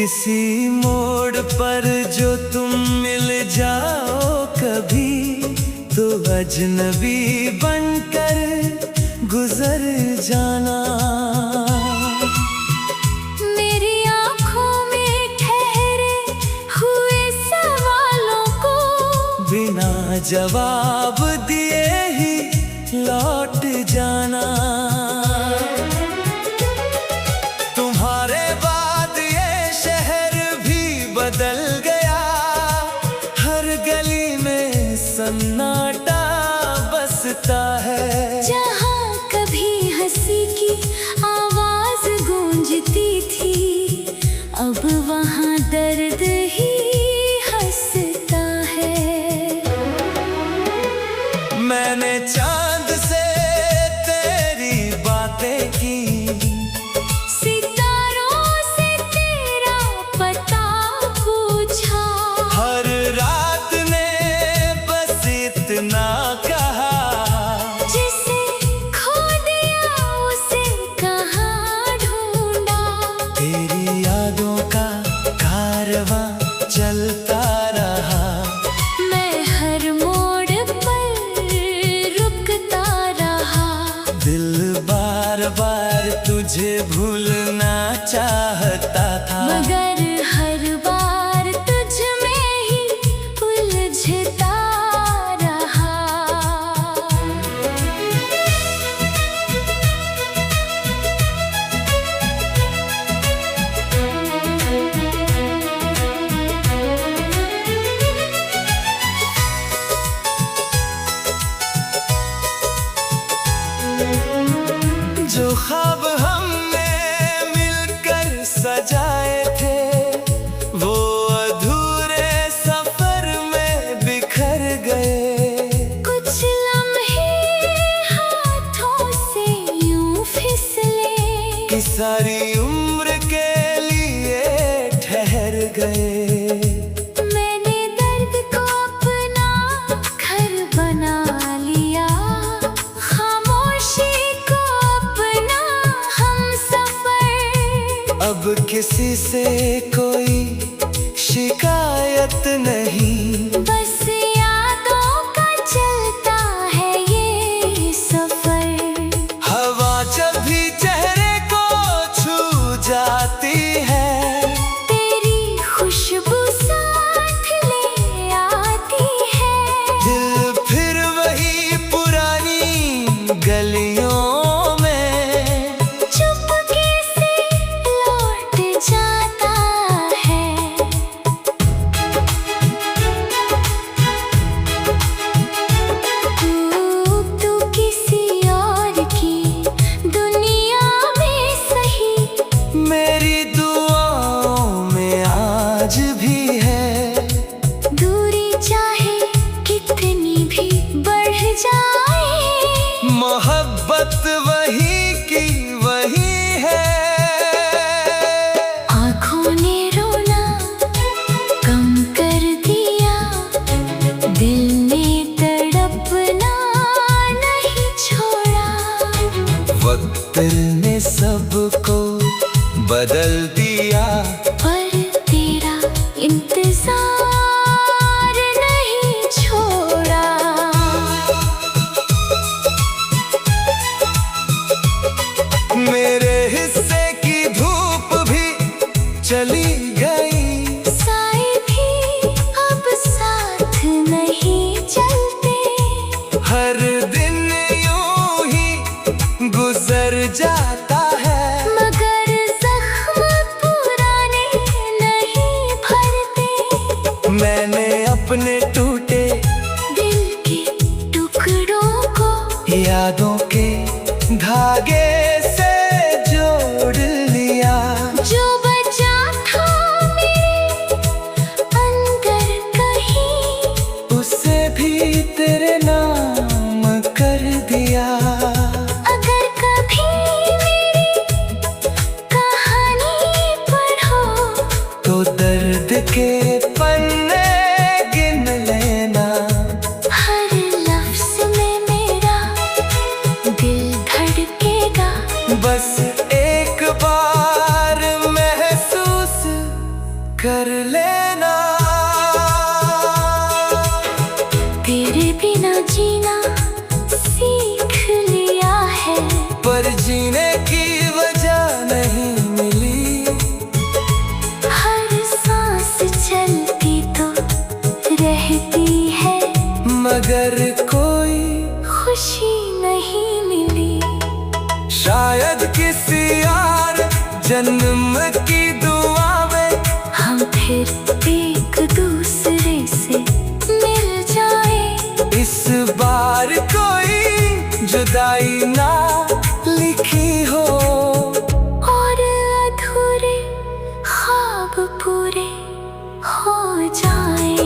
किसी मोड़ पर जो तुम मिल जाओ कभी, तो अजनबी बनकर गुजर जाना। मेरी आँखों में ठहरे हुए सवालों को बिना जवाब दिए ही लौट जाना। तुम्हारे बाद ये शहर भी बदल गया, हर गली में सन्नाटा बसता है। जहाँ कभी हंसी की आवाज गूंजती थी, अब वहाँ दर्द ही हंसता है। मैंने चांद से तेरी बातें की, सितारों से तेरा पता पूछा। हर रात ने बस इतना कहा, जिसे खो दिया उसे कहाँ ढूंढा। तेरी यादों का कारवां चलता रहा। मैं हर मोड़ पर रुकता रहा। दिल बार बार तुझे भूलना चाहता था, मगर हर बार तुझ में ही उलझता रहा। जो ख्वाब हमने मिलकर सजाए थे, वो अधूरे सफर में बिखर गए। कुछ लम्हे हाथों से यूं फिसले कि सारी उम्र के लिए ठहर गए। मैंने दर्द को अपना घर बना लिया, खामोशी को अपना हमसफर। अब किसी से कोई शिकायत नहीं, बस यादों का चलता है ये सफर। हवा जब भी चेहरे को छू जाती है, तेरी खुशबू साथ ले आती है। दिल फिर वही पुरानी गलियों में चुपके से लौट जाता है। तू किसी और की दुनिया में सही, मेरी दुआओं में आज भी है। दूरी चाहे कितनी भी बढ़ जाए, मोहब्बत वही की वही है। आँखों ने रोना कम कर दिया, दिल ने तड़पना नहीं छोड़ा। वक्त ने सबको बदल दिया, पर तेरा इंतजार नहीं छोड़ा। मेरे हिस्से की धूप भी चली गई, साए भी अब साथ नहीं चलते। हर दिन यूं ही गुजर जाता है। मगर जख्म पुराने नहीं भरते। मैंने अपने टूटे दिल के टुकड़ों को यादों के धागे से जोड़ लिया। जो बचा था मेरे अंदर कहीं, उसे भी तेरे नाम कर दिया। अगर कभी मेरी कहानी पढ़ो, तो दर्द के पन्ने गिन लेना। हर लफ्ज में मेरा दिल धड़केगा। बस एक बार महसूस किसी और जन्म की दुआ में हम फिर एक दूसरे से मिल जाए। इस बार कोई जुदाई ना लिखी हो और अधूरे ख्वाब पूरे हो जाए।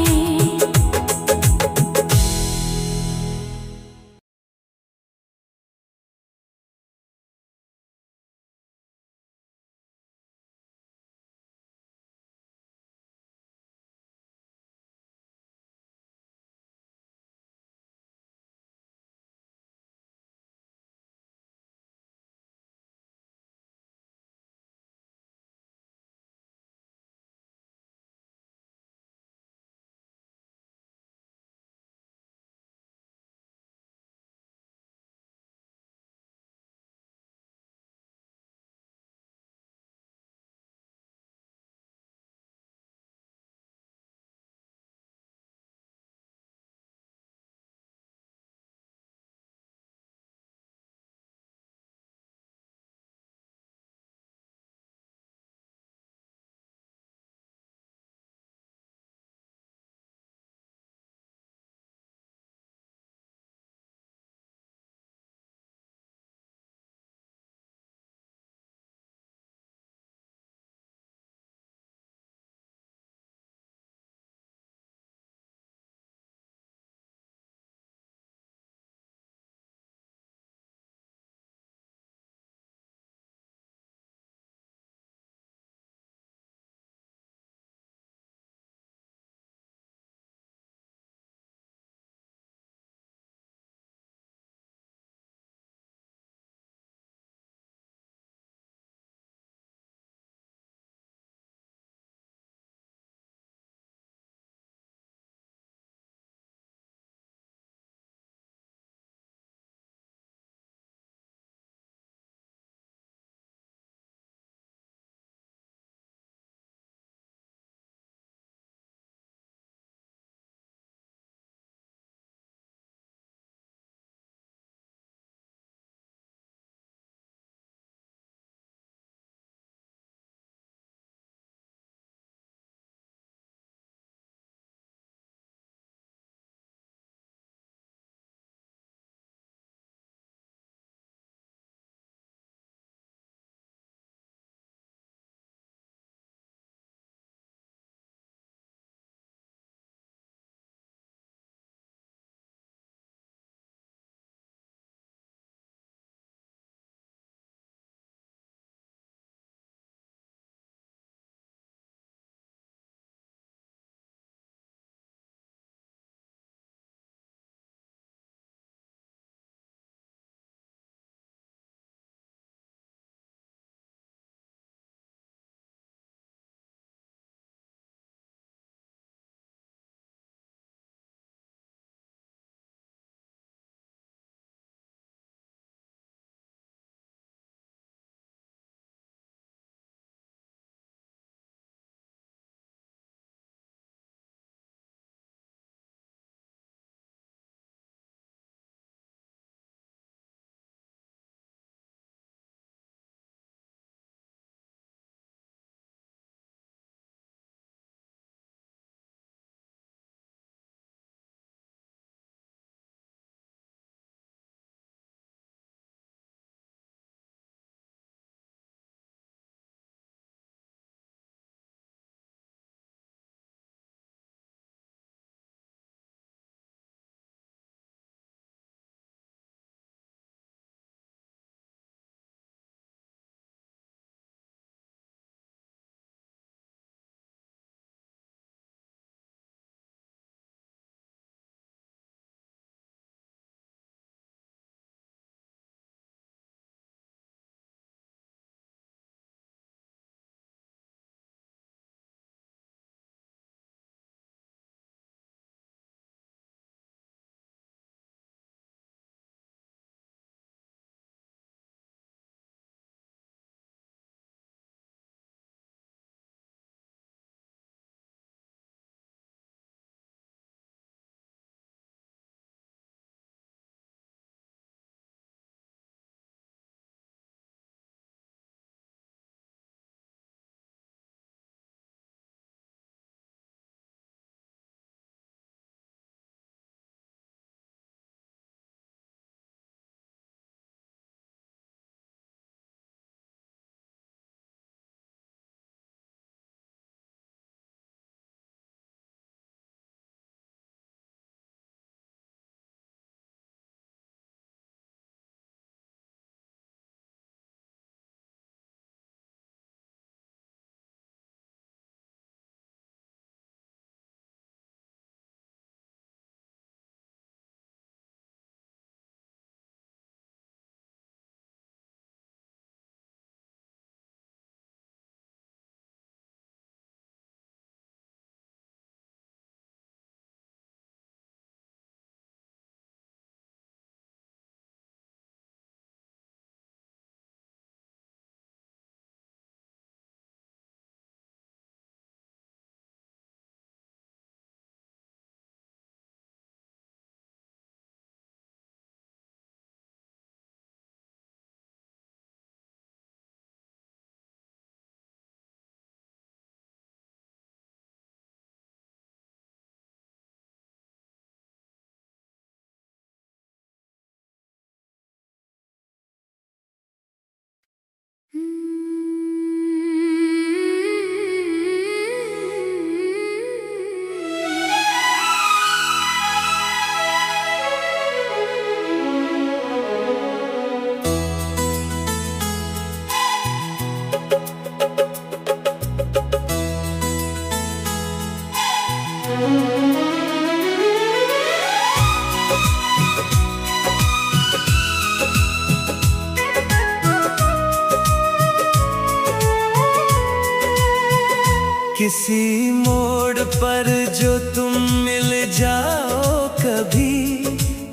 किसी मोड़ पर जो तुम मिल जाओ कभी,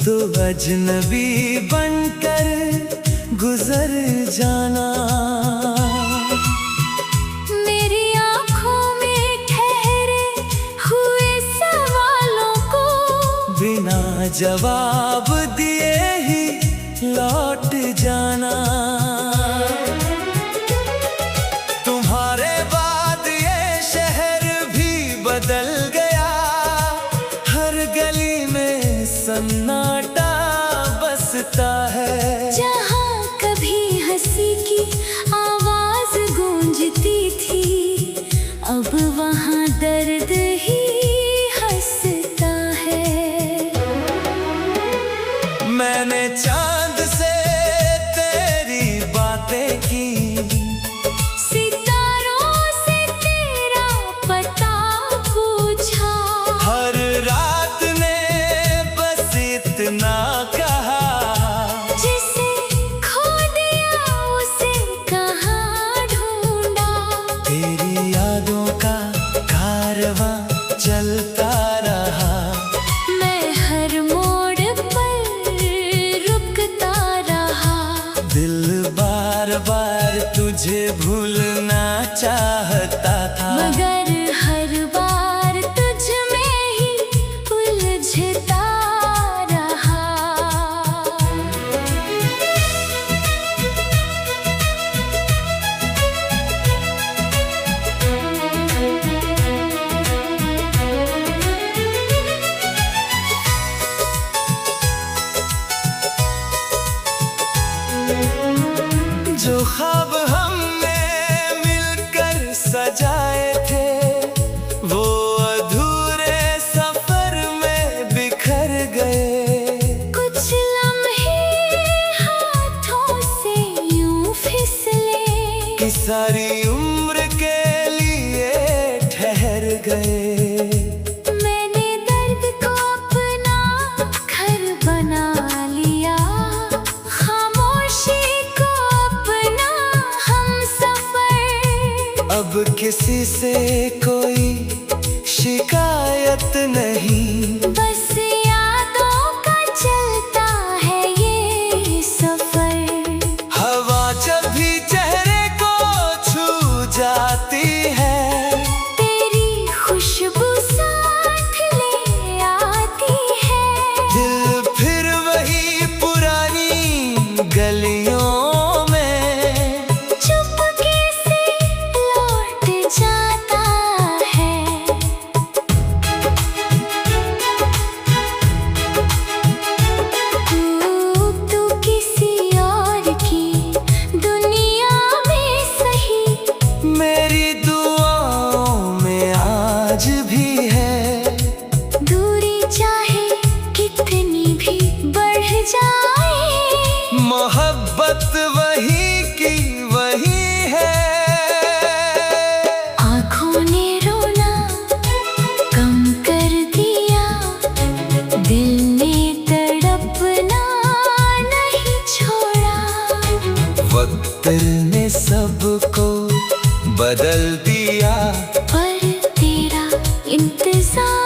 तो अजनबी बनकर गुजर जाना। मेरी आँखों में ठहरे हुए सवालों को बिना जवाब दिए ही लौट जाना। तुम्हारे बाद ये शहर भी बदल गया, हर गली में सन्नाटा बसता है। जहाँ कभी हंसी की आवाज गूंजती थी, अब वहाँ दर्द ही हंसता है। मैंने चांद से तेरी बातें की, सितारों से तेरा पता पूछा, हर रात ने बस इतना कहा, जिसे खो दिया उसे कहाँ ढूंढा। तेरी यादों का कारवां चलता रहा। मैं हर मोड़ पर रुकता रहा, दिल बार बार तुझे भूलना चाहता था, मगर हर बार तुझ में ही उलझता रहा। जो ख्वाब हमने मिलकर सजाए थे, वो अधूरे सफर में बिखर गए। कुछ लम्हे हाथों से यूं फिसले कि सारी उम्र के लिए ठहर गए। मैंने दर्द को अपना घर बना लिया, खामोशी को अपना हमसफर। अब किसी से कोई शिकायत नहीं, बस यादों का चलता है ये सफर। हवा जब भी चेहरे को छू जाती है, तेरी खुशबू साथ ले आती है। दिल फिर वही पुरानी गलियों में चुपके से लौट जाता है। तू किसी और की दुनिया में सही, मेरी दुआओं में आज भी है। दूरी चाहे कितनी भी बढ़ जाए, मोहब्बत वही की वही है। आँखों ने रोना कम कर दिया, दिल ने तड़पना नहीं छोड़ा। वक्त ने सबको बदल दिया, पर तेरा इंतजार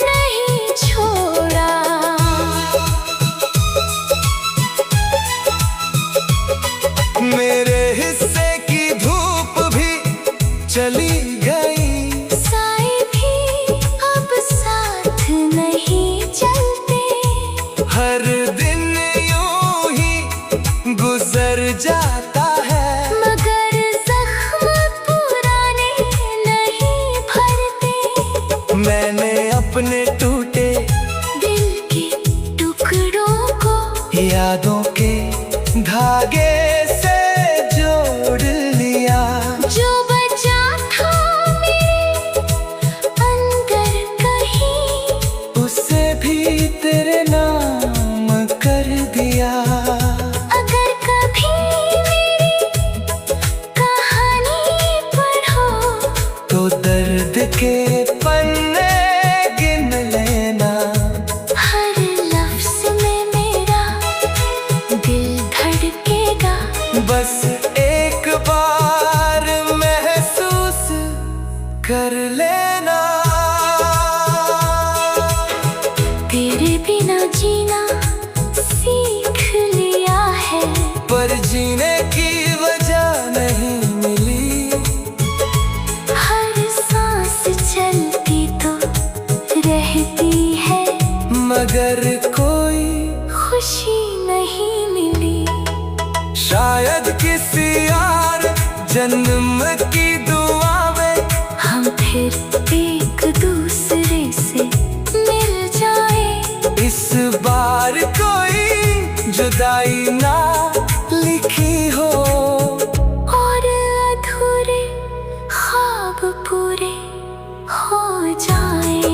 नहीं छोड़ा। मेरे हिस्से की धूप भी चली गई, साए भी अब साथ नहीं चलते। हर दिन यूं ही गुजर जाता है, मगर जख्म पुराने नहीं भरते। मैंने अपने टूटे दिल के टुकड़ों को यादों के धागे से जोड़ लिया। जो बचा था मेरे अंदर कहीं, उसे भी तेरे नाम कर दिया। अगर कभी मेरी कहानी पढ़ो, तो दर्द के पन्ने गिन लेना। हर लफ्ज में मेरा दिल धड़केगा। बस एक बार महसूस कर लेना। तेरे बिना जीना सीख लिया है, पर जीने की वजह नहीं मिली। हर सांस चलती तो रहती है, मगर कोई खुशी नहीं मिली। शायद किसी और जन्म की दुआ में हम फिर एक दूसरे से मिल जाए। इस बार कोई जुदाई ना लिखी हो, और अधूरे ख्वाब पूरे हो जाए।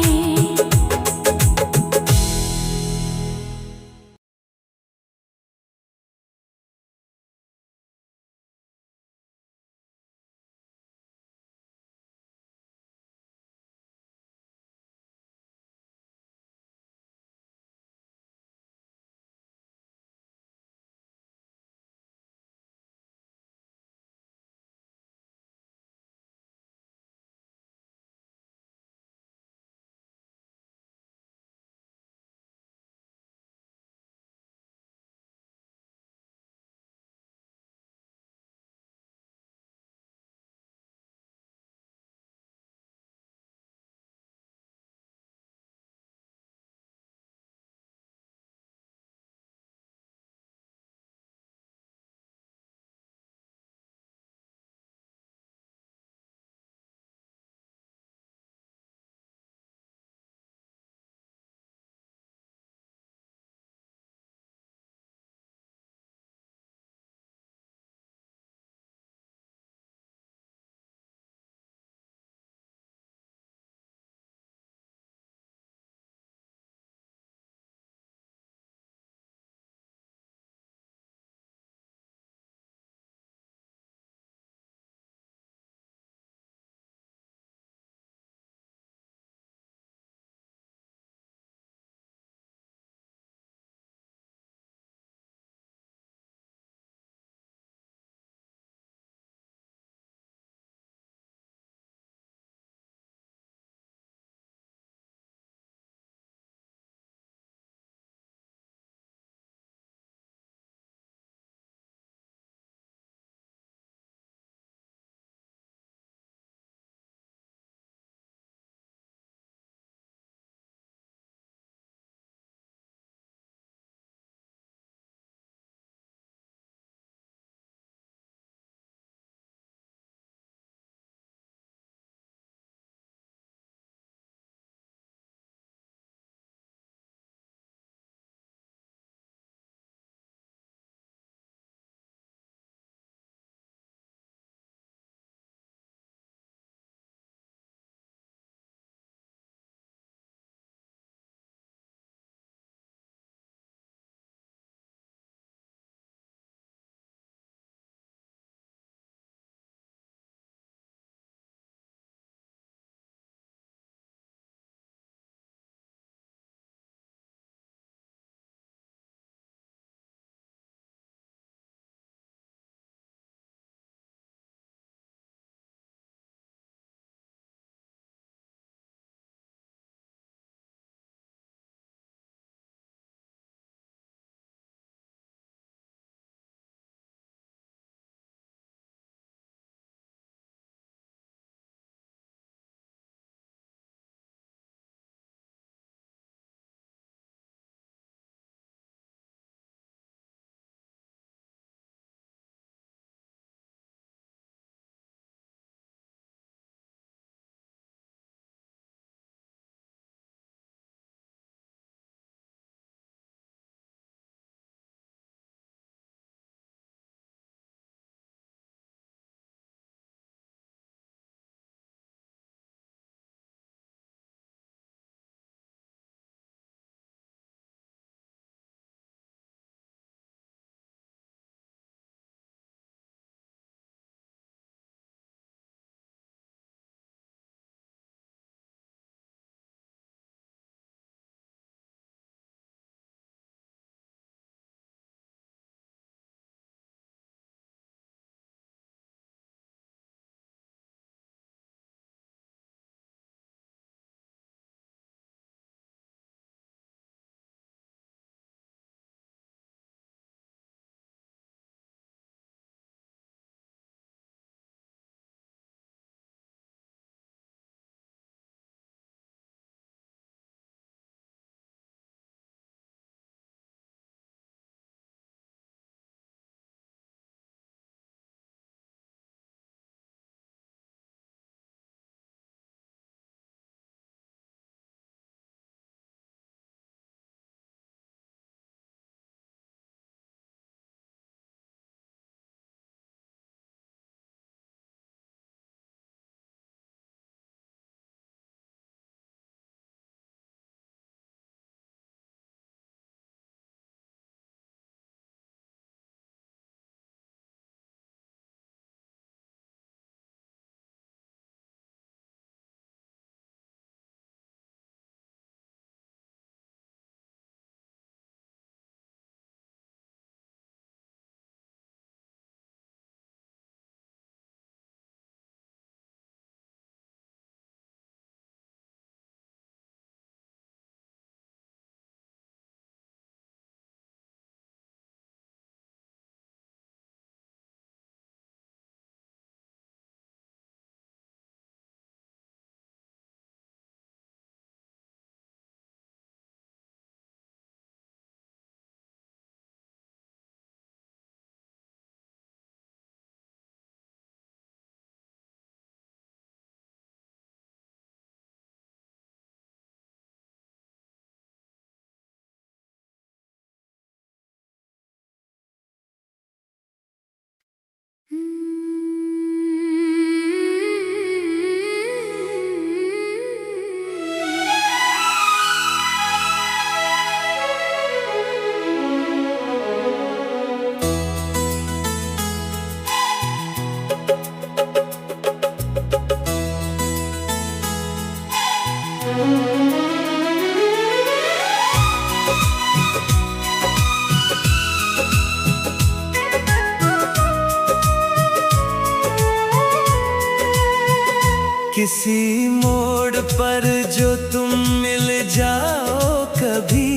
किसी मोड़ पर जो तुम मिल जाओ कभी,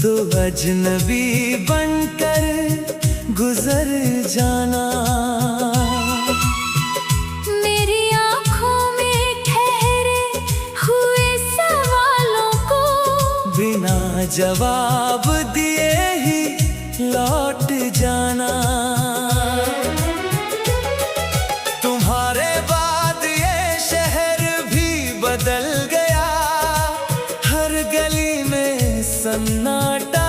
तो अजनबी बनकर गुजर जाना। मेरी आँखों में ठहरे हुए सवालों को बिना जवाब दिए ही लौट जाना। तुम्हारे बाद ये शहर भी बदल गया, हर गली में सन्नाटा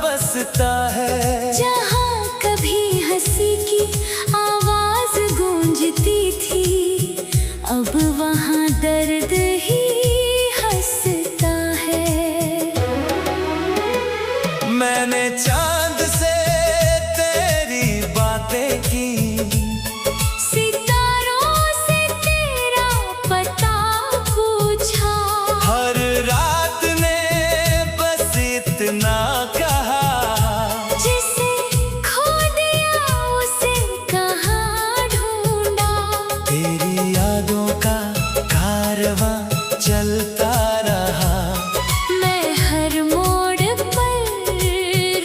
बसता है। जहाँ कभी हंसी की आवाज गूंजती थी, अब वहाँ दर्द ही हंसता है। मैंने चांद से तेरी बातें की, सितारों से तेरा पता पूछा, हर रात ने बस इतना कहा, जिसे खो दिया उसे कहाँ ढूंढा। तेरी यादों का कारवां चलता रहा। मैं हर मोड़ पर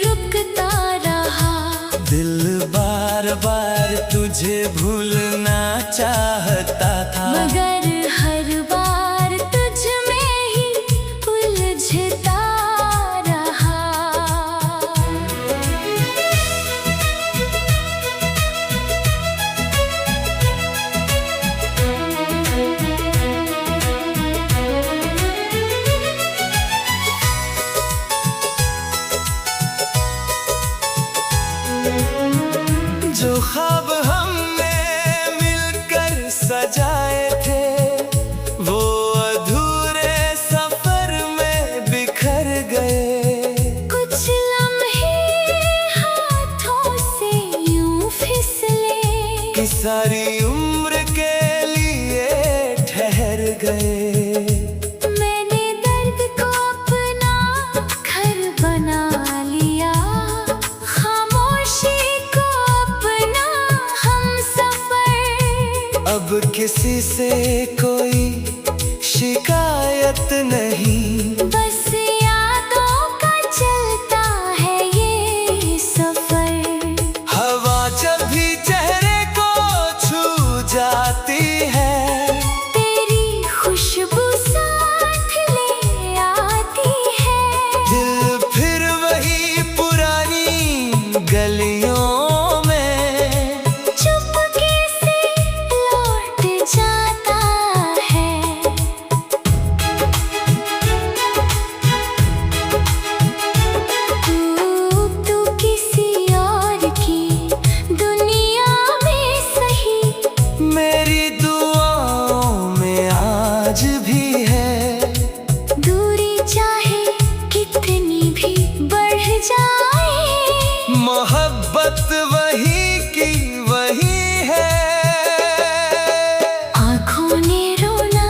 रुकता रहा, दिल बार बार तुझे भूलना चाहता था, मगर हर बार तुझ में ही उलझता रहा। जो ख्वाब हमने मिलकर सजाए थे, वो अधूरे सफर में बिखर गए। कुछ लम्हे हाथों से यूं फिसले कि सारी उम्र के लिए ठहर गए। मैंने दर्द को अपना घर बना लिया, खामोशी को अपना हमसफर। अब किसी से कोई शिकायत नहीं, बस यादों का चलता है ये सफर। हवा जब भी चेहरे को छू जाती है, तेरी खुशबू साथ ले आती है। दिल फिर वही पुरानी गलियों में चुपके से लौट जाता है। तू किसी और की दुनिया में सही, मेरी दुआओं में आज भी है। दूरी चाहे कितनी भी बढ़ जाए, मोहब्बत वही की वही है। आँखों ने रोना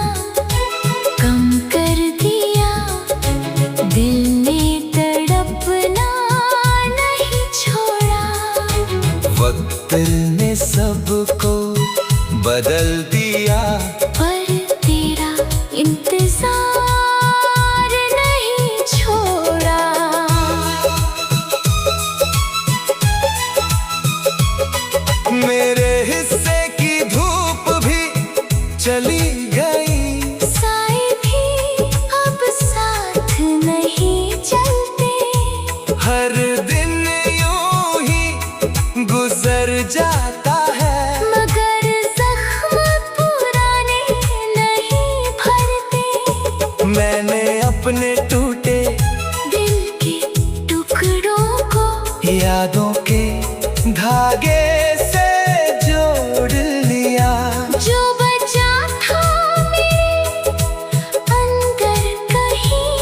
कम कर दिया, दिल ने तड़पना नहीं छोड़ा। वक्त ने सबको बदल दिया, पर तेरा इंतजार नहीं छोड़ा। मेरे हिस्से की धूप भी चली गई, साए भी अब साथ नहीं चलते, हर दिन यूं ही गुजर जाता है। मगर जख्म पुराने नहीं भरते। मैंने अपने टूटे दिल के टुकड़ों को यादों के धागे से जोड़ लिया। जो बचा था मेरे अंदर कहीं,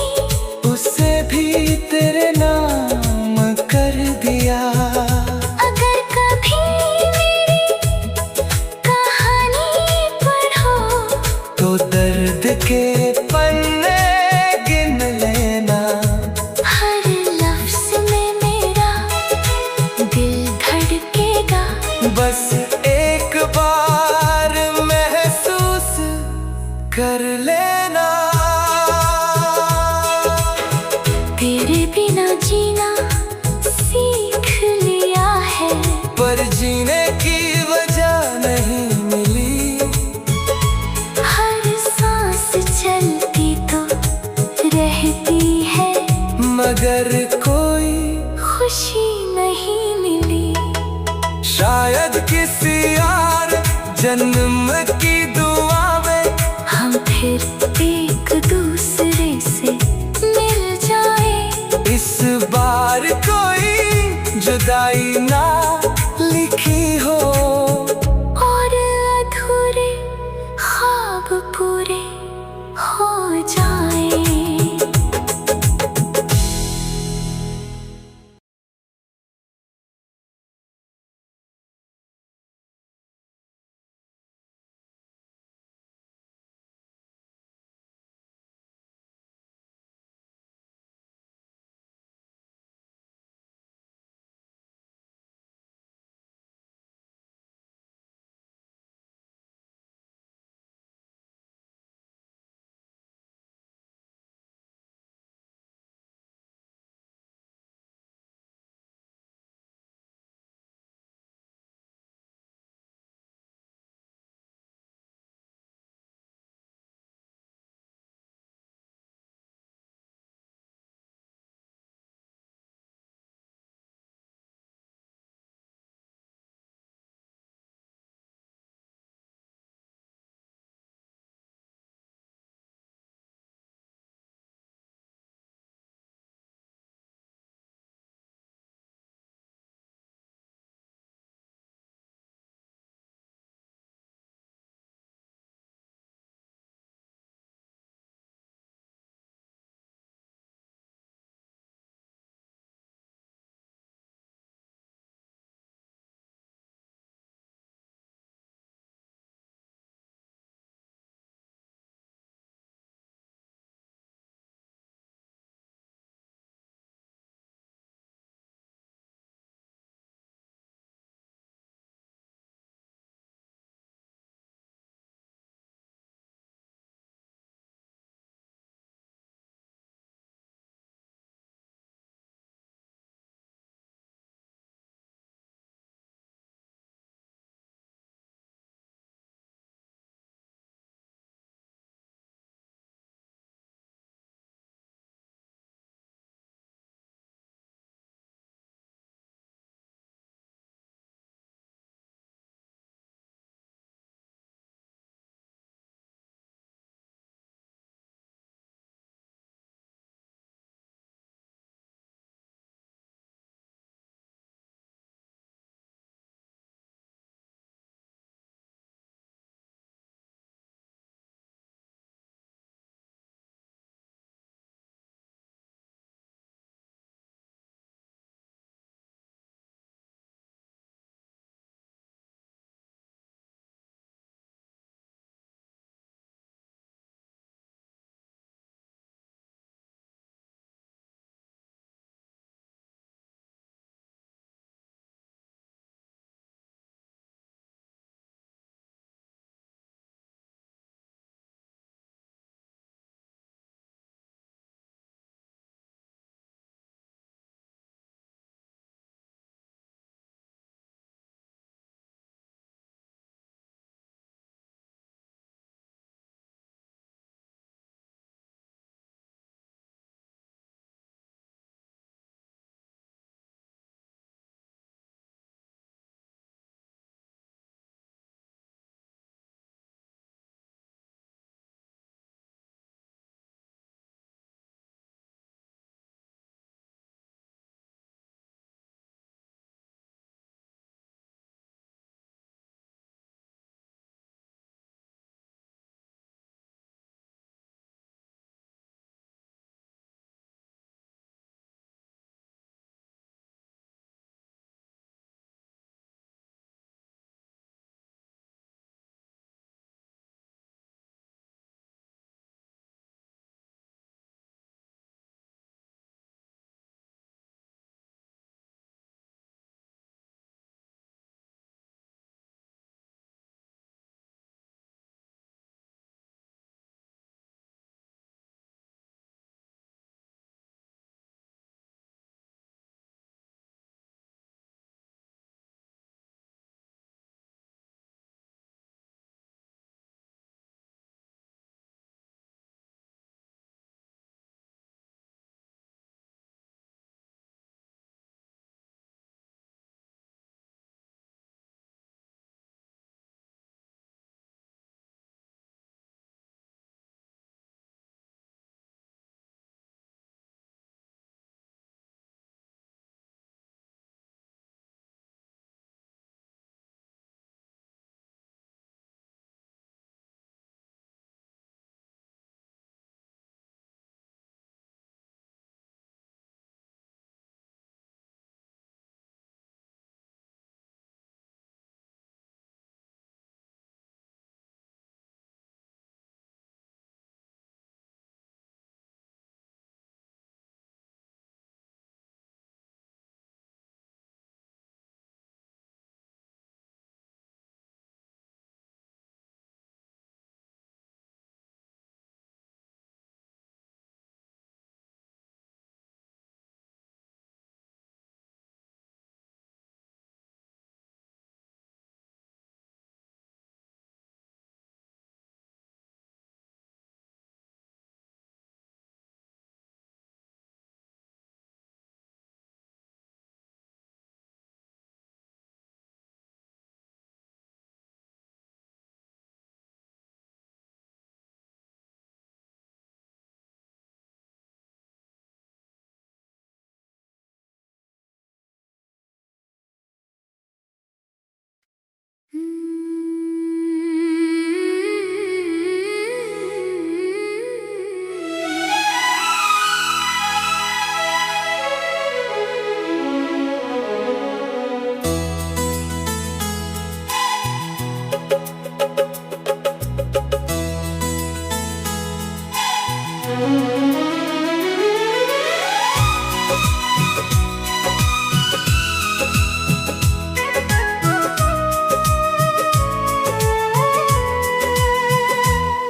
उसे भी तेरे नाम कर दिया। अगर कभी मेरी कहानी पढ़ो, तो दर्द के पन्ने गिन लेना। हर लफ्ज में मेरा दिल धड़केगा। बस एक बार महसूस कर लेना। तेरे बिना जीना सीख लिया है, पर जीने की वजह नहीं मिली। हर सांस चलती तो रहती है, मगर कोई खुशी नहीं मिली। शायद किसी और जन्म की दुआ में हम फिर एक दूसरे से मिल जाए। इस बार कोई जुदाई ना लिखी हो, और अधूरे ख्वाब पूरे हो जाए।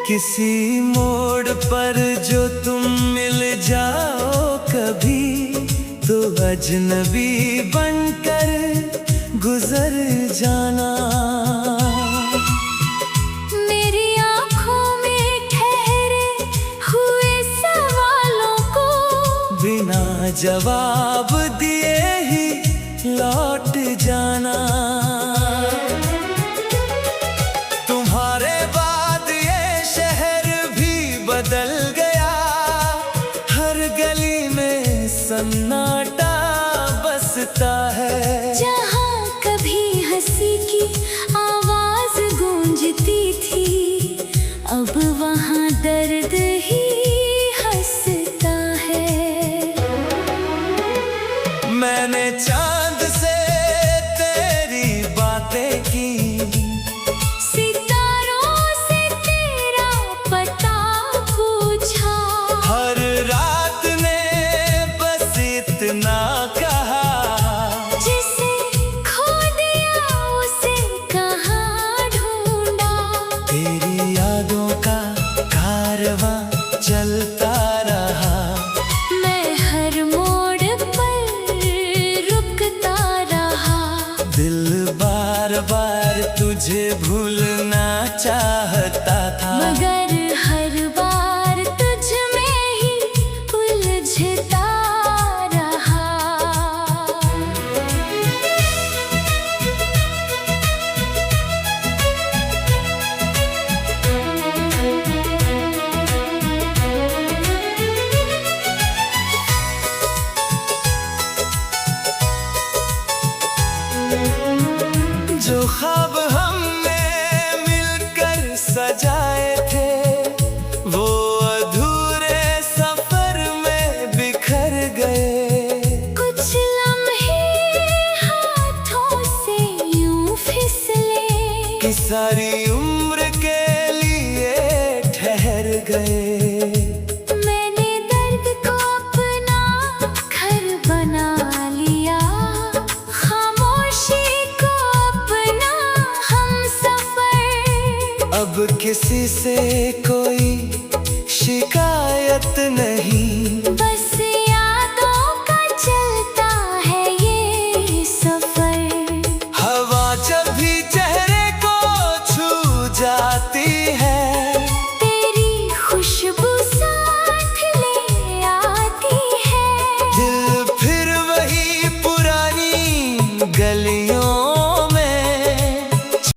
किसी मोड़ पर जो तुम मिल जाओ कभी, तो अजनबी बनकर गुजर जाना। मेरी आँखों में ठहरे हुए सवालों को बिना जवाब दिए ही लौट जाना। तुम्हारे बाद ये शहर भी बदल गया, हर गली में सन्नाटा बसता है। जहाँ कभी हंसी की आवाज गूंजती थी, अब वहाँ दर्द ही हंसता है। मैंने चांद से तेरी बातें की, सितारों से तेरा पता पूछा, हर रात ने बस इतना कहा, जिसे खो दिया उसे कहाँ ढूंढा। तेरी यादों का कारवां चलता रहा। मैं हर मोड़ पर रुकता रहा, दिल बार बार तुझे भूलना चाहता था, मगर हर बार तुझ में ही उलझता रहा। जो ख्वाब हमने मिलकर सजाए थे, वो अधूरे सफर में बिखर गए। कुछ लम्हे हाथों से यूं फिसले कि सारी उम्र के लिए ठहर गए। मैंने दर्द को अपना घर बना लिया, खामोशी को अपना हमसफर। अब किसी से कोई शिकायत नहीं,